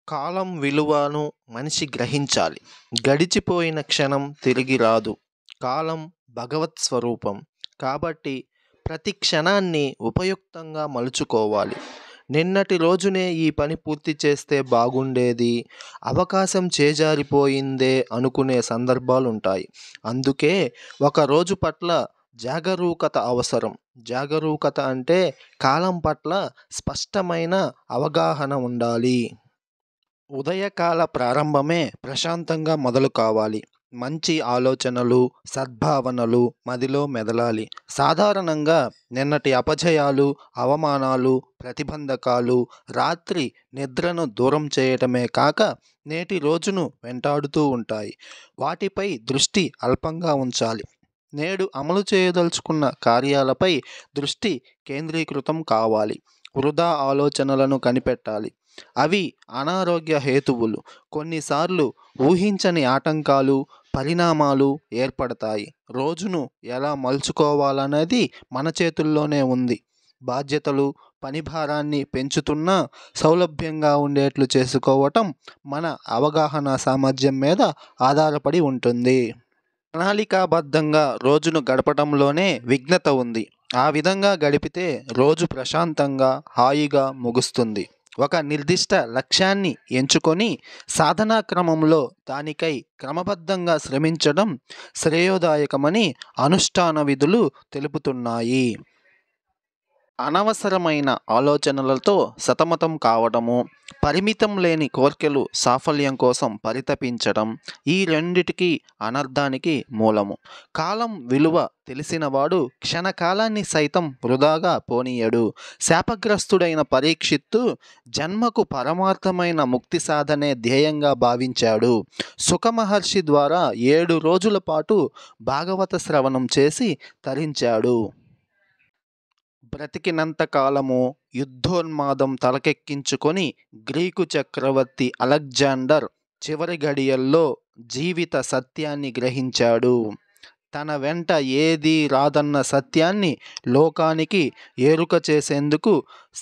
కాలం విలువను మనిషి గ్రహించాలి. గడిచిపోయిన క్షణం తిరిగి రాదు. కాలం భగవత్ స్వరూపం. కాబట్టి ప్రతి క్షణాన్ని ఉపయుక్తంగా మలుచుకోవాలి. నిన్నటి రోజునే ఈ పని పూర్తి చేస్తే బాగుండేది, అవకాశం చేజారిపోయిందే అనుకునే సందర్భాలుంటాయి. అందుకే ఒక రోజు పట్ల జాగరూకత అవసరం. జాగరూకత అంటే కాలం పట్ల స్పష్టమైన అవగాహన ఉండాలి. ఉదయకాల ప్రారంభమే ప్రశాంతంగా మొదలు కావాలి. మంచి ఆలోచనలు, సద్భావనలు మదిలో మెదలాలి. సాధారణంగా నిన్నటి అపజయాలు, అవమానాలు, ప్రతిబంధకాలు రాత్రి నిద్రను దూరం చేయటమే కాక నేటి రోజును వెంటాడుతూ ఉంటాయి. వాటిపై దృష్టి అల్పంగా ఉంచాలి. నేడు అమలు చేయదలుచుకున్న కార్యాలపై దృష్టి కేంద్రీకృతం కావాలి. వృధా ఆలోచనలను కనిపెట్టాలి. అవి అనారోగ్య హేతువులు. కొన్నిసార్లు ఊహించని ఆటంకాలు, పరిణామాలు ఏర్పడతాయి. రోజును ఎలా మలుచుకోవాలనేది మన చేతుల్లోనే ఉంది. బాధ్యతలు పనిభారాన్ని పెంచుతున్నా సౌలభ్యంగా ఉండేట్లు చేసుకోవటం మన అవగాహన సామర్థ్యం మీద ఆధారపడి ఉంటుంది. ప్రణాళికాబద్ధంగా రోజును గడపడంలోనే విఘ్నత ఉంది. ఆ విధంగా గడిపితే రోజు ప్రశాంతంగా, హాయిగా ముగుస్తుంది. ఒక నిర్దిష్ట లక్ష్యాన్ని ఎంచుకొని సాధనా క్రమంలో దానికై క్రమబద్ధంగా శ్రమించడం శ్రేయోదాయకమని అనుష్ఠాన విధులు తెలుపుతున్నాయి. అనవసరమైన ఆలోచనలతో సతమతం కావడము, పరిమితం లేని కోర్కెలు సాఫల్యం కోసం పరితపించడం ఈ రెండిటికి అనర్థానికి మూలము. కాలం విలువ తెలిసినవాడు క్షణకాలాన్ని సైతం వృధాగా పోనీయడు. శాపగ్రస్తుడైన పరీక్షిత్తు జన్మకు పరమార్థమైన ముక్తి సాధనే ధ్యేయంగా భావించాడు. సుఖమహర్షి ద్వారా 7 రోజుల పాటు భాగవత శ్రవణం చేసి తరించాడు. బ్రతికినంత కాలము యుద్ధోన్మాదం తలకెక్కించుకొని గ్రీకు చక్రవర్తి అలెగ్జాండర్ చివరి గడియల్లో జీవిత సత్యాన్ని గ్రహించాడు. తన వెంట ఏదీ రాదన్న సత్యాన్ని లోకానికి ఎరుక చేసేందుకు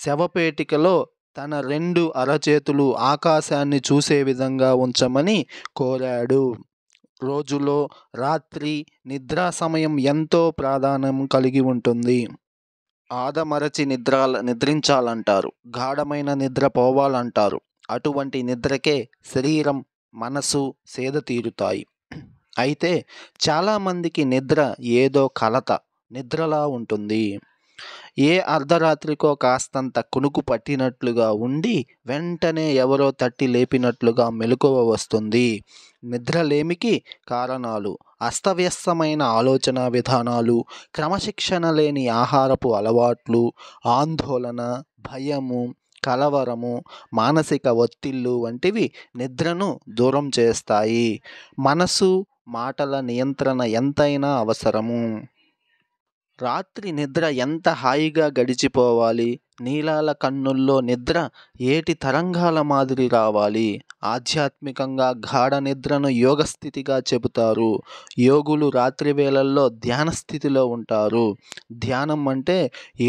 శవపేటికలో తన 2 అరచేతులు ఆకాశాన్ని చూసే విధంగా ఉంచమని కోరాడు. రోజులో రాత్రి నిద్రా సమయం ఎంతో ప్రాధాన్యం కలిగి ఉంటుంది. ఆదమరచి నిద్రించాలంటారు. గాఢమైన నిద్ర పోవాలంటారు. అటువంటి నిద్రకే శరీరం, మనసు సేద తీరుతాయి. అయితే చాలామందికి నిద్ర ఏదో కలత నిద్రలా ఉంటుంది. ఏ అర్ధరాత్రికో కాస్తంత కునుకు పట్టినట్లుగా ఉండి వెంటనే ఎవరో తట్టి లేపినట్లుగా మెలకువ వస్తుంది. నిద్రలేమికి కారణాలు అస్తవ్యస్తమైన ఆలోచన విధానాలు, క్రమశిక్షణ లేని ఆహారపు అలవాట్లు, ఆందోళన, భయము, కలవరము, మానసిక ఒత్తిళ్ళు వంటివి నిద్రను దూరం చేస్తాయి. మనసు, మాటల నియంత్రణ ఎంతైనా అవసరము. రాత్రి నిద్ర ఎంత హాయిగా గడిచిపోవాలి. నీలాల కన్నుల్లో నిద్ర ఏటి తరంగాల మాదిరి రావాలి. ఆధ్యాత్మికంగా గాఢ నిద్రను యోగస్థితిగా చెబుతారు. యోగులు రాత్రి వేళల్లో ధ్యాన స్థితిలో ఉంటారు. ధ్యానం అంటే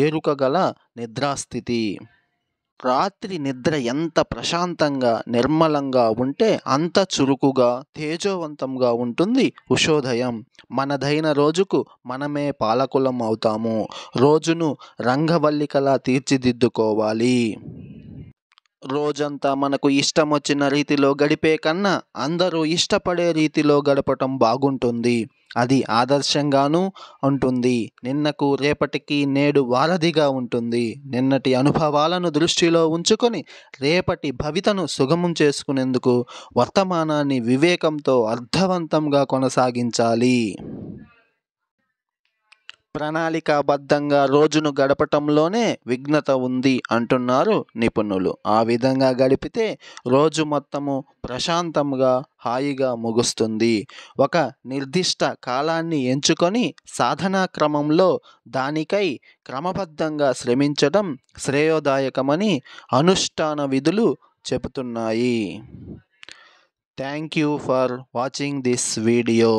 ఎరుక గల నిద్రాస్థితి. రాత్రి నిద్ర ఎంత ప్రశాంతంగా, నిర్మలంగా ఉంటే అంత చురుకుగా, తేజోవంతంగా ఉంటుంది ఉషోదయం. మనదైన రోజుకు మనమే పాలకులం అవుతాము. రోజును రంగవల్లికలా తీర్చిదిద్దుకోవాలి. రోజంతా మనకు ఇష్టం వచ్చిన రీతిలో గడిపే కన్నా అందరూ ఇష్టపడే రీతిలో గడపటం బాగుంటుంది. అది ఆదర్శంగానూ ఉంటుంది. నిన్నకు రేపటికి నేడు వారధిగా ఉంటుంది. నిన్నటి అనుభవాలను దృష్టిలో ఉంచుకొని రేపటి భవితను సుగమం చేసుకునేందుకు వర్తమానాన్ని వివేకంతో అర్థవంతంగా కొనసాగించాలి. ప్రణాళికాబద్ధంగా రోజును గడపటంలోనే విఘ్నత ఉంది అంటున్నారు నిపుణులు. ఆ విధంగా గడిపితే రోజు మొత్తము ప్రశాంతంగా, హాయిగా ముగుస్తుంది. ఒక నిర్దిష్ట కాలాన్ని ఎంచుకొని సాధనా క్రమంలో దానికై క్రమబద్ధంగా శ్రమించడం శ్రేయోదాయకమని అనుష్ఠాన విధులు చెబుతున్నాయి. Thank you for watching this video.